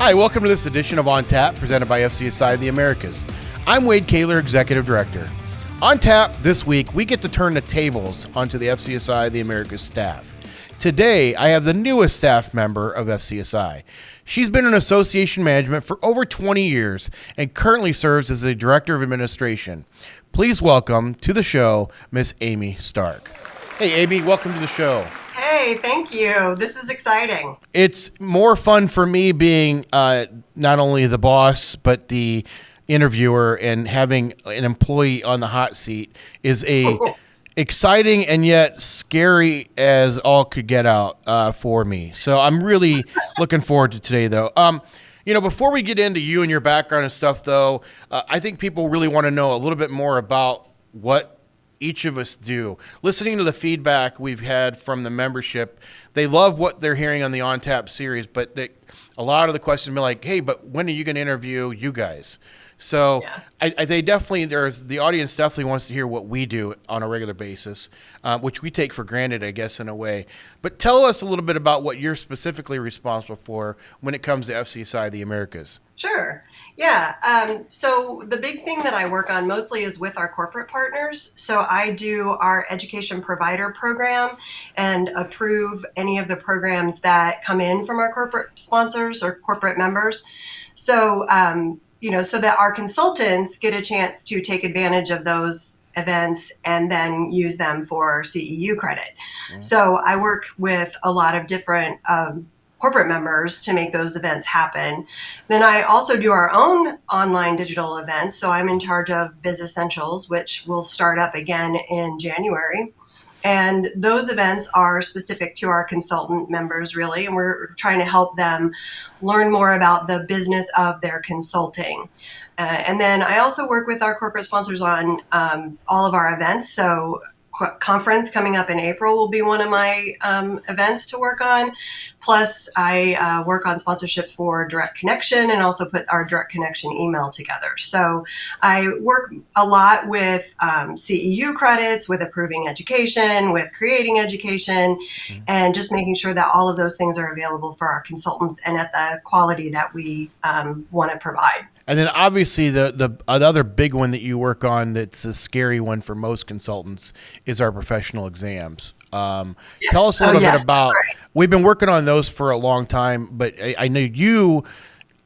Hi, welcome to this edition of On Tap, presented by FCSI the Americas. I'm Wade Kaler, Executive Director. On Tap this week, we get to turn the tables onto the FCSI the Americas staff. Today, I have the newest staff member of FCSI. She's been in association management for over 20 years and currently serves as the Director of Administration. Please welcome to the show, Miss Amy Stark. Hey, Amy, welcome to the show. Hey, thank you. This is exciting. It's more fun for me being not only the boss, but the interviewer, and having an employee on the hot seat is a exciting and yet scary as all could get out for me. So I'm really looking forward to today, though. Before we get into you and your background and stuff, though, I think people really want to know a little bit more about what each of us do. Listening to the feedback we've had from the membership, they love what they're hearing on the On Tap series, but a lot of the questions be like, hey, but when are you going to interview you guys? So yeah. The audience definitely wants to hear what we do on a regular basis, which we take for granted, I guess, in a way. But tell us a little bit about what you're specifically responsible for when it comes to FCSI the Americas. Sure. Yeah. So the big thing that I work on mostly is with our corporate partners. So I do our education provider program and approve any of the programs that come in from our corporate sponsors or corporate members. So, so that our consultants get a chance to take advantage of those events and then use them for CEU credit. Mm-hmm. So I work with a lot of different corporate members to make those events happen. Then I also do our own online digital events. So I'm in charge of Biz Essentials, which will start up again in January. And those events are specific to our consultant members, really, and we're trying to help them learn more about the business of their consulting. And then I also work with our corporate sponsors on all of our events. So conference coming up in April will be one of my events to work on. Plus, I work on sponsorship for Direct Connection and also put our Direct Connection email together. So I work a lot with CEU credits, with approving education, with creating education, and just making sure that all of those things are available for our consultants and at the quality that we want to provide. And then obviously the other big one that you work on that's a scary one for most consultants is our professional exams. Yes. Tell us a little bit about, we've been working on those for a long time, but I know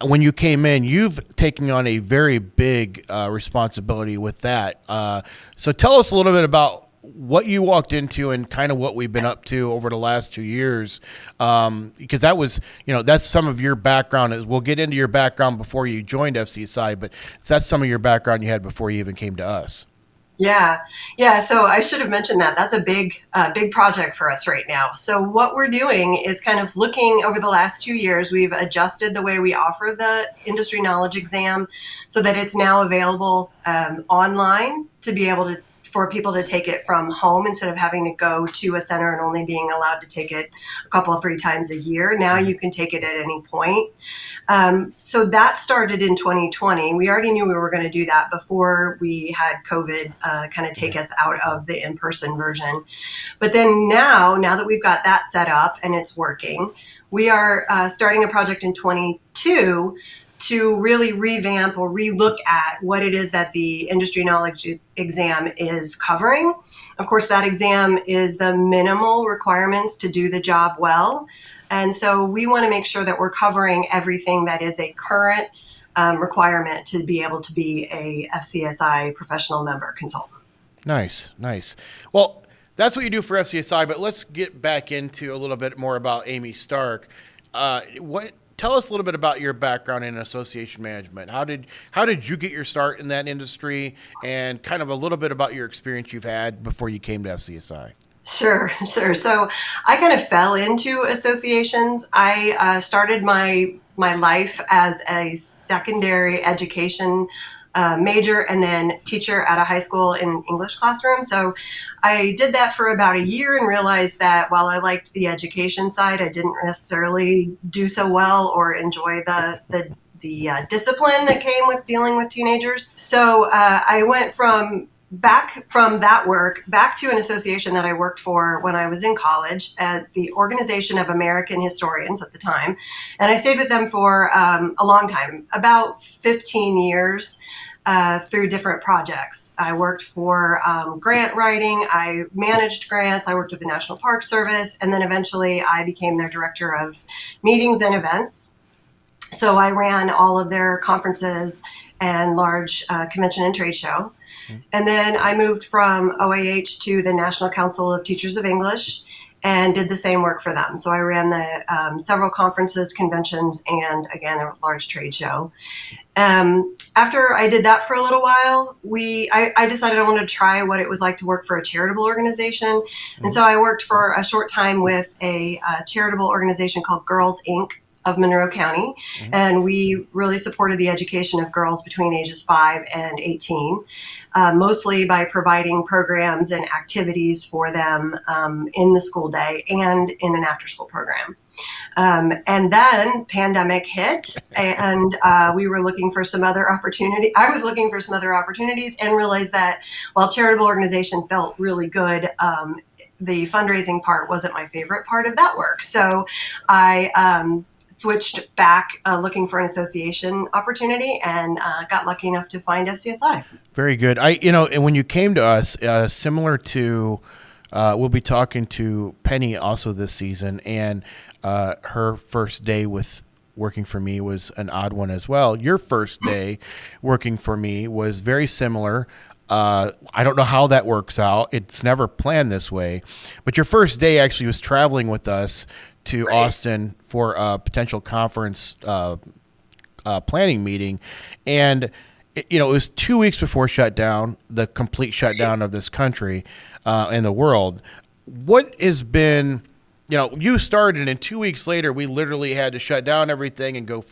when you came in, you've taken on a very big responsibility with that. So tell us a little bit about what you walked into and kind of what we've been up to over the last 2 years, because that was, that's some of your background. We'll get into your background before you joined FCSI, but that's some of your background you had before you even came to us. Yeah. So I should have mentioned that. That's a big project for us right now. So what we're doing is kind of looking over the last 2 years, we've adjusted the way we offer the industry knowledge exam so that it's now available online to be able for people to take it from home instead of having to go to a center and only being allowed to take it a couple of 3 times a year. Now you can take it at any point. So that started in 2020. We already knew we were going to do that before we had COVID kind of take us out of the in-person version. But then now that we've got that set up and it's working, we are starting a project in 22 to really revamp or relook at what it is that the industry knowledge exam is covering. Of course, that exam is the minimal requirements to do the job well. And so we want to make sure that we're covering everything that is a current requirement to be able to be a FCSI professional member consultant. Nice. Well, that's what you do for FCSI, but let's get back into a little bit more about Amy Stark. Tell us a little bit about your background in association management. How did you get your start in that industry, and kind of a little bit about your experience you've had before you came to FCSI? Sure. So I kind of fell into associations. I started my life as a secondary education major and then teacher at a high school in English classroom. So I did that for about a year and realized that while I liked the education side, I didn't necessarily do so well or enjoy the discipline that came with dealing with teenagers. So I went from back from that work, back to an association that I worked for when I was in college at the Organization of American Historians at the time. And I stayed with them for a long time, about 15 years. Through different projects. I worked for grant writing, I managed grants, I worked with the National Park Service, and then eventually I became their director of meetings and events. So I ran all of their conferences and large convention and trade show. And then I moved from OAH to the National Council of Teachers of English and did the same work for them. So I ran the several conferences, conventions, and again, a large trade show. After I did that for a little while, I decided I wanted to try what it was like to work for a charitable organization. And so I worked for a short time with a charitable organization called Girls Inc. of Monroe County. And we really supported the education of girls between ages 5 and 18, mostly by providing programs and activities for them in the school day and in an after-school program. And then pandemic hit, and we were looking for some other opportunity. I was looking for some other opportunities and realized that while charitable organization felt really good, the fundraising part wasn't my favorite part of that work. So I switched back looking for an association opportunity and got lucky enough to find FCSI. Very good. And when you came to us, similar to, we'll be talking to Penny also this season, and her first day with working for me was an odd one as well. Your first day working for me was very similar. I don't know how that works out. It's never planned this way. But your first day actually was traveling with us to Right. Austin for a potential conference planning meeting. And, it was 2 weeks before shutdown, the complete shutdown of this country and the world. What has been... you started, and 2 weeks later, we literally had to shut down everything and go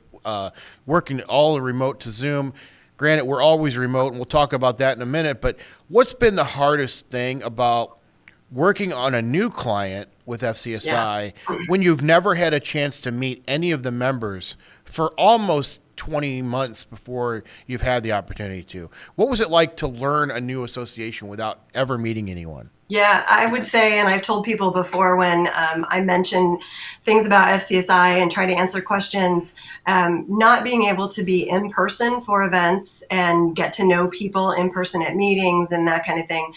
working all remote to Zoom. Granted, we're always remote, and we'll talk about that in a minute, but what's been the hardest thing about working on a new client with FCSI when you've never had a chance to meet any of the members for almost 20 months before you've had the opportunity to? What was it like to learn a new association without ever meeting anyone? Yeah, I would say, and I've told people before when I mention things about FCSI and try to answer questions, not being able to be in person for events and get to know people in person at meetings and that kind of thing,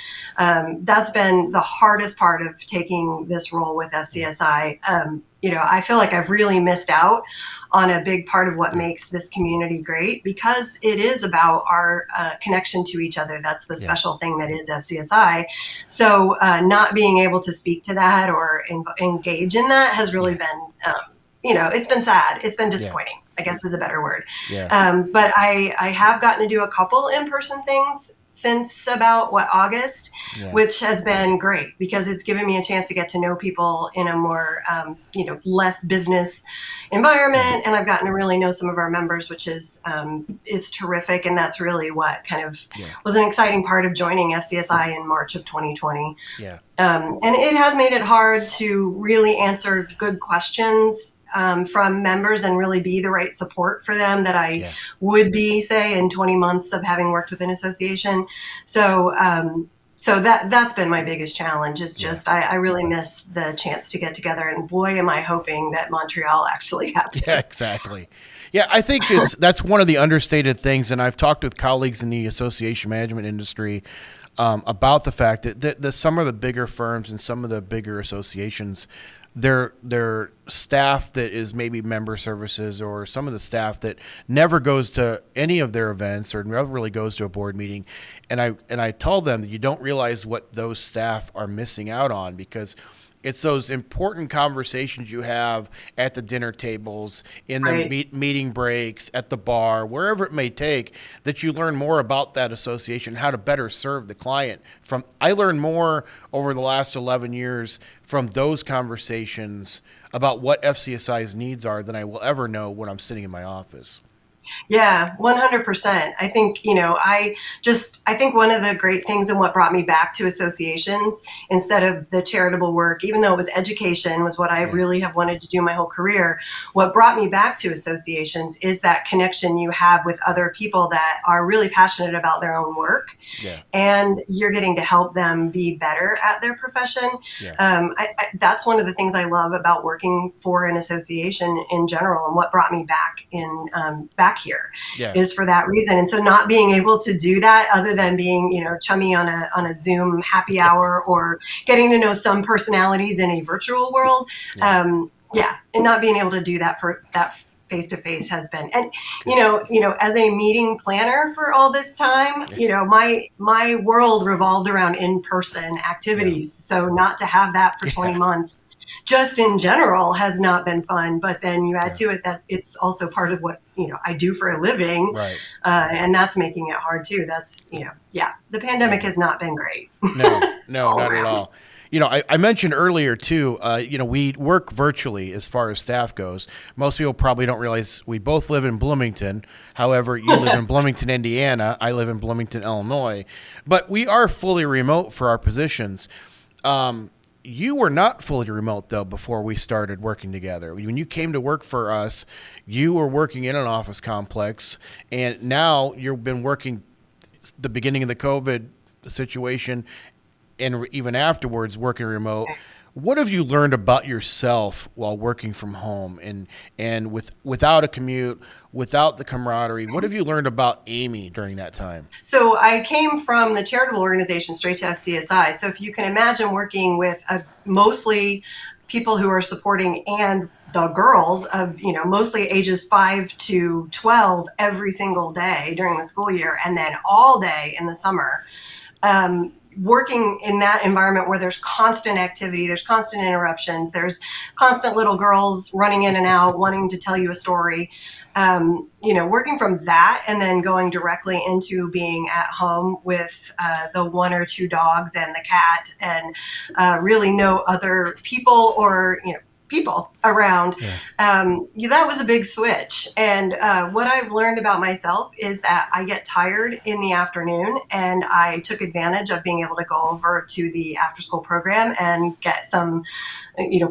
that's been the hardest part of taking this role with FCSI. I feel like I've really missed out on a big part of what makes this community great, because it is about our connection to each other. That's the special thing that is FCSI. So not being able to speak to that or engage in that has really been, it's been sad. It's been disappointing, I guess is a better word. But I have gotten to do a couple in-person things since about August, which has been great because it's given me a chance to get to know people in a more, less business environment. And I've gotten to really know some of our members, which is terrific. And that's really what kind of was an exciting part of joining FCSI in March of 2020. And it has made it hard to really answer good questions from members and really be the right support for them that I would be, say, in 20 months of having worked with an association. So that's been my biggest challenge. Is just I really miss the chance to get together, and boy, am I hoping that Montreal actually happens. Yeah, exactly. Yeah, I think that's one of the understated things, and I've talked with colleagues in the association management industry about the fact that some of the bigger firms and some of the bigger associations, their staff that is maybe member services, or some of the staff that never goes to any of their events or never really goes to a board meeting. And I told them that you don't realize what those staff are missing out on, because it's those important conversations you have at the dinner tables, in the meeting breaks, at the bar, wherever it may take, that you learn more about that association, how to better serve the client. I learned more over the last 11 years from those conversations about what FCSI's needs are than I will ever know when I'm sitting in my office. Yeah, 100%. I think, I think one of the great things and what brought me back to associations instead of the charitable work, even though it was education, was what I Yeah. really have wanted to do my whole career. What brought me back to associations is that connection you have with other people that are really passionate about their own work, Yeah. and you're getting to help them be better at their profession. Yeah. That's one of the things I love about working for an association in general, and what brought me back here Yeah. is for that reason. And so, not being able to do that other than being, chummy on a Zoom happy hour, or getting to know some personalities in a virtual world. Yeah. And not being able to do that for that face to face has been, and Good. as a meeting planner for all this time, Yeah. my world revolved around in person Yeah. activities. So not to have that for 20 Yeah. months, just in general, has not been fun. But then you add Yeah. to it that it's also part of what I do for a living, Right. and that's making it hard too. That's the pandemic has not been great. No, no, All not at around. all. I mentioned earlier too, we work virtually as far as staff goes. Most people probably don't realize we both live in Bloomington. However, you live in Bloomington, Indiana. I live in Bloomington, Illinois. But we are fully remote for our positions. You were not fully remote, though, before we started working together. When you came to work for us, you were working in an office complex, and now you've been working the beginning of the COVID situation and even afterwards working remote. What have you learned about yourself while working from home and without a commute, without the camaraderie? What have you learned about Amy during that time? So I came from the charitable organization straight to FCSI. So if you can imagine working with mostly people who are supporting, and the girls of, mostly ages 5 to 12 every single day during the school year, and then all day in the summer. Working in that environment where there's constant activity, there's constant interruptions, there's constant little girls running in and out wanting to tell you a story. Working from that and then going directly into being at home with the one or two dogs and the cat, and really no other people or people around. That was a big switch. And what I've learned about myself is that I get tired in the afternoon, and I took advantage of being able to go over to the after school program and get some,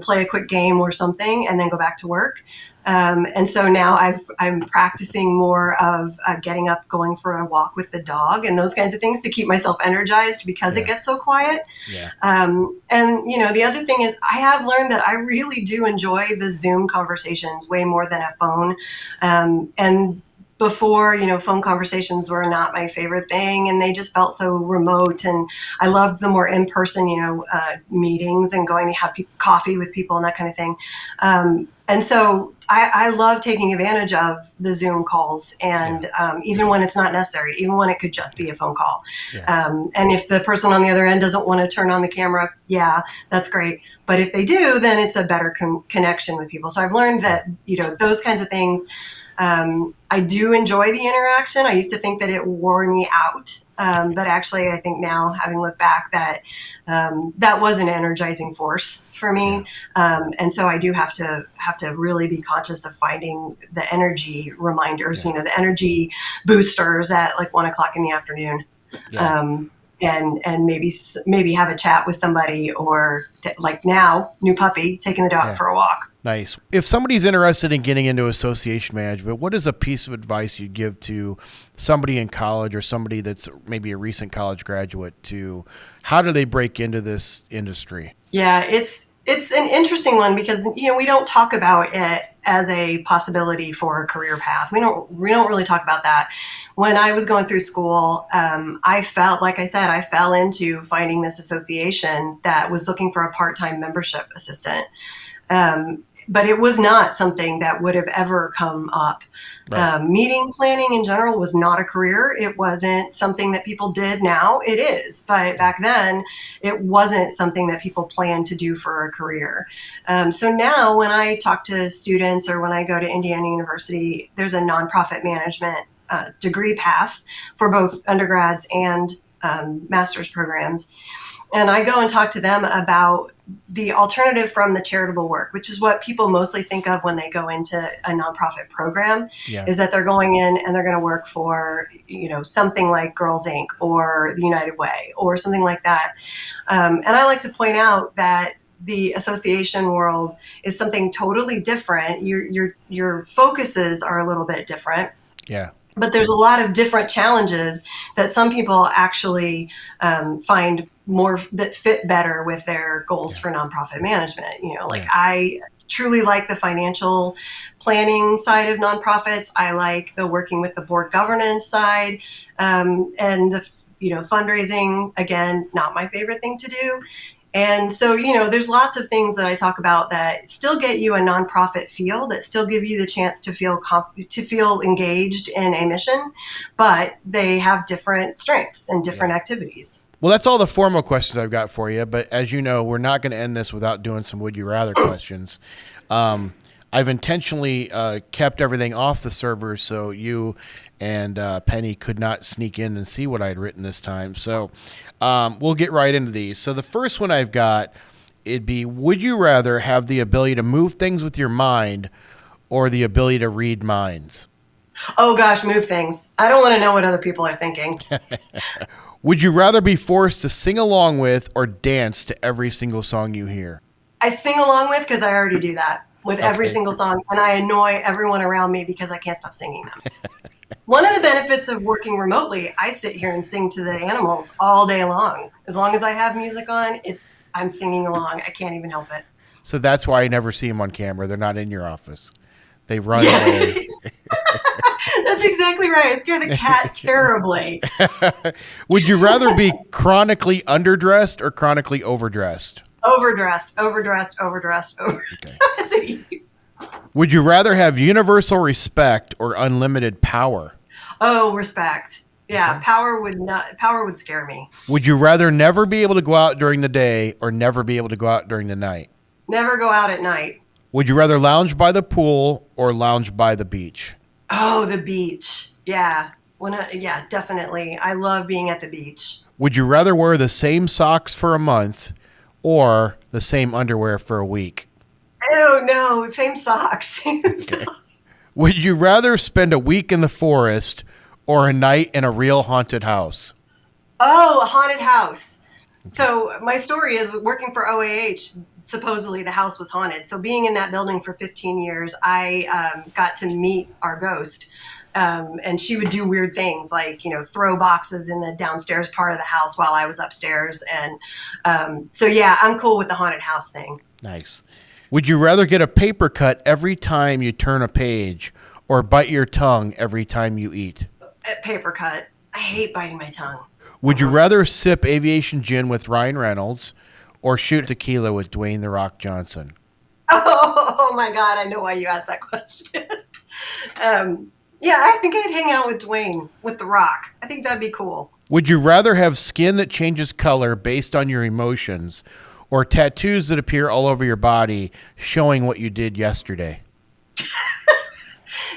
play a quick game or something, and then go back to work. And so now I'm practicing more of getting up, going for a walk with the dog, and those kinds of things to keep myself energized because it gets so quiet. Yeah. And the other thing is, I have learned that I really do enjoy the Zoom conversations way more than a phone. And before, phone conversations were not my favorite thing, and they just felt so remote. And I loved the more in-person, meetings and going to have coffee with people and that kind of thing. And so I love taking advantage of the Zoom calls, and even when it's not necessary, even when it could just be a phone call. And if the person on the other end doesn't want to turn on the camera, that's great. But if they do, then it's a better connection with people. So I've learned that, those kinds of things. I do enjoy the interaction. I used to think that it wore me out. But actually, I think now, having looked back, that that was an energizing force for me. And so I do have to really be conscious of finding the energy reminders, the energy boosters at like 1 o'clock in the afternoon. And maybe have a chat with somebody, or like now, new puppy, taking the dog for a walk. Nice. If somebody's interested in getting into association management, what is a piece of advice you'd give to somebody in college or somebody that's maybe a recent college graduate, to how do they break into this industry? Yeah, it's an interesting one because we don't talk about it as a possibility for a career path. We don't really talk about that. When I was going through school, I felt, like I said, I fell into finding this association that was looking for a part-time membership assistant. But it was not something that would have ever come up. Right. Meeting planning in general was not a career. It wasn't something that people did. Now it is, but back then it wasn't something that people planned to do for a career. So now when I talk to students, or when I go to Indiana University, there's a nonprofit management degree path for both undergrads and master's programs. And I go and talk to them about the alternative from the charitable work, which is what people mostly think of when they go into a nonprofit program, is that they're going in and they're going to work for, something like Girls Inc. or the United Way or something like that. And I like to point out that the association world is something totally different. Your focuses are a little bit different. Yeah. But there's a lot of different challenges that some people actually find more that fit better with their goals for nonprofit management. I truly like the financial planning side of nonprofits. I like the working with the board governance side, and the fundraising. Again, not my favorite thing to do. And so, there's lots of things that I talk about that still get you a nonprofit feel, that still give you the chance to feel engaged in a mission, but they have different strengths and different activities. Well, that's all the formal questions I've got for you. But as you know, we're not going to end this without doing some would you rather questions. I've intentionally kept everything off the servers so you and Penny could not sneak in and see what I had written this time. So we'll get right into these. So the first one I've got, it'd be, would you rather have the ability to move things with your mind or the ability to read minds? Oh, gosh, move things. I don't want to know what other people are thinking. Would you rather be forced to sing along with or dance to every single song you hear? I sing along with because I already do that with every single song, and I annoy everyone around me because I can't stop singing them. One of the benefits of working remotely, I sit here and sing to the animals all day long. As long as I have music on, I'm singing along. I can't even help it. So that's why I never see them on camera. They're not in your office. They run away. That's exactly right. I scare the cat terribly. Would you rather be chronically underdressed or chronically overdressed? Overdressed. Okay. That's it easy. Would you rather have universal respect or unlimited power? Oh, respect. Yeah, okay. Power would scare me. Would you rather never be able to go out during the day or never be able to go out during the night? Never go out at night. Would you rather lounge by the pool or lounge by the beach? Oh, the beach. Yeah. Yeah, definitely. I love being at the beach. Would you rather wear the same socks for a month or the same underwear for a week? Oh, no. Same socks. Okay. Would you rather spend a week in the forest or a night in a real haunted house? Oh, a haunted house. Okay. So my story is working for OAH. Supposedly the house was haunted. So being in that building for 15 years, I got to meet our ghost. And she would do weird things like, throw boxes in the downstairs part of the house while I was upstairs. And so, yeah, I'm cool with the haunted house thing. Nice. Would you rather get a paper cut every time you turn a page or bite your tongue every time you eat? A paper cut. I hate biting my tongue. Would you rather sip Aviation gin with Ryan Reynolds or shoot tequila with Dwayne "The Rock" Johnson? Oh my God, I know why you asked that question. Yeah, I think I'd hang out with Dwayne with The Rock. I think that'd be cool. Would you rather have skin that changes color based on your emotions or tattoos that appear all over your body showing what you did yesterday?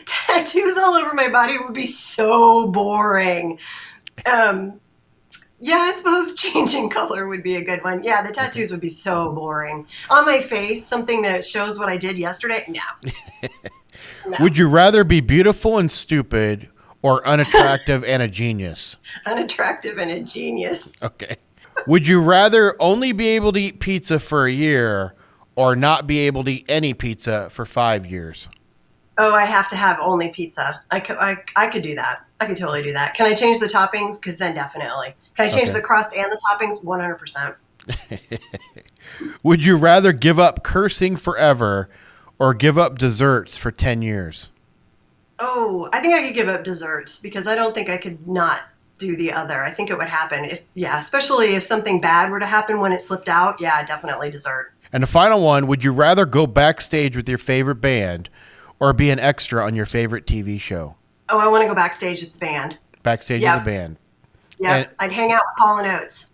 Tattoos all over my body would be so boring. Yeah, I suppose changing color would be a good one. Yeah, the tattoos would be so boring. On my face, something that shows what I did yesterday? No. No. Would you rather be beautiful and stupid or unattractive and a genius? Unattractive and a genius. Okay. Would you rather only be able to eat pizza for a year or not be able to eat any pizza for 5 years? Oh, I have to have only pizza. I could do that. I could totally do that. Can I change the toppings? Because then definitely. Can I change the crust and the toppings? 100%. Would you rather give up cursing forever or give up desserts for 10 years? Oh, I think I could give up desserts because I don't think I could not do the other. I think it would happen especially if something bad were to happen when it slipped out. Yeah, definitely dessert. And the final one, would you rather go backstage with your favorite band or be an extra on your favorite TV show? Oh, I want to go backstage with the band. Backstage with the band. Yeah, I'd hang out with Hall & Oates.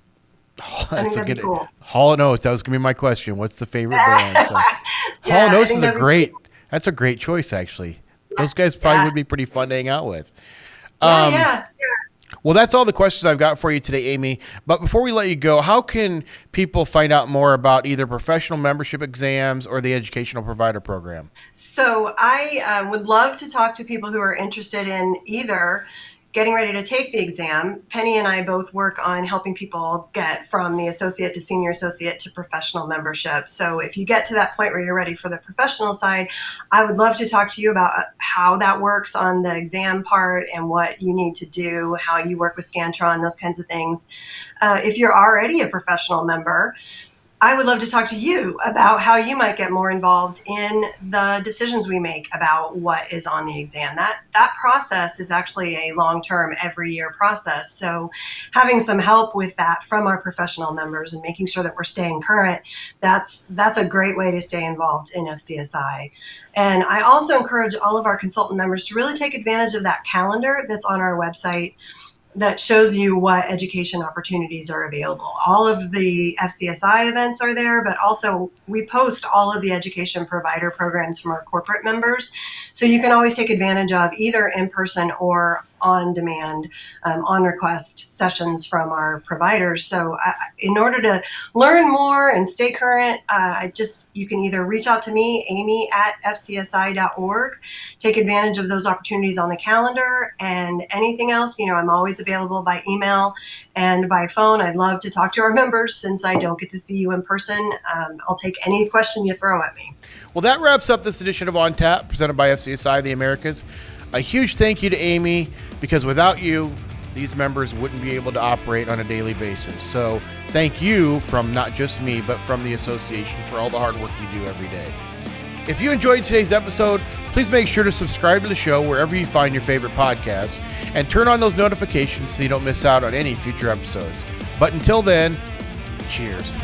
Oh, I think that'd be cool. Hall & Oates, that was going to be my question. What's the favorite band? So, Hall & Oates is that's a great choice, actually. Those guys probably would be pretty fun to hang out with. Yeah. Well, that's all the questions I've got for you today, Amy. But before we let you go, how can people find out more about either professional membership exams or the educational provider program? So I would love to talk to people who are interested in either getting ready to take the exam. Penny and I both work on helping people get from the associate to senior associate to professional membership. So if you get to that point where you're ready for the professional side, I would love to talk to you about how that works on the exam part and what you need to do, how you work with Scantron, those kinds of things. If you're already a professional member, I would love to talk to you about how you might get more involved in the decisions we make about what is on the exam. That process is actually a long-term, every year process. So having some help with that from our professional members and making sure that we're staying current, that's a great way to stay involved in FCSI. And I also encourage all of our consultant members to really take advantage of that calendar that's on our website that shows you what education opportunities are available. All of the FCSI events are there, but also we post all of the education provider programs from our corporate members. So you can always take advantage of either in person or on demand, on request sessions from our providers. So in order to learn more and stay current, you can either reach out to me, Amy at FCSI.org, take advantage of those opportunities on the calendar, and anything else, I'm always available by email and by phone. I'd love to talk to our members since I don't get to see you in person. I'll take any question you throw at me. Well, that wraps up this edition of On Tap, presented by FCSI the Americas. A huge thank you to Amy, because without you, these members wouldn't be able to operate on a daily basis. So thank you from not just me, but from the association for all the hard work you do every day. If you enjoyed today's episode, please make sure to subscribe to the show wherever you find your favorite podcasts and turn on those notifications so you don't miss out on any future episodes. But until then, cheers.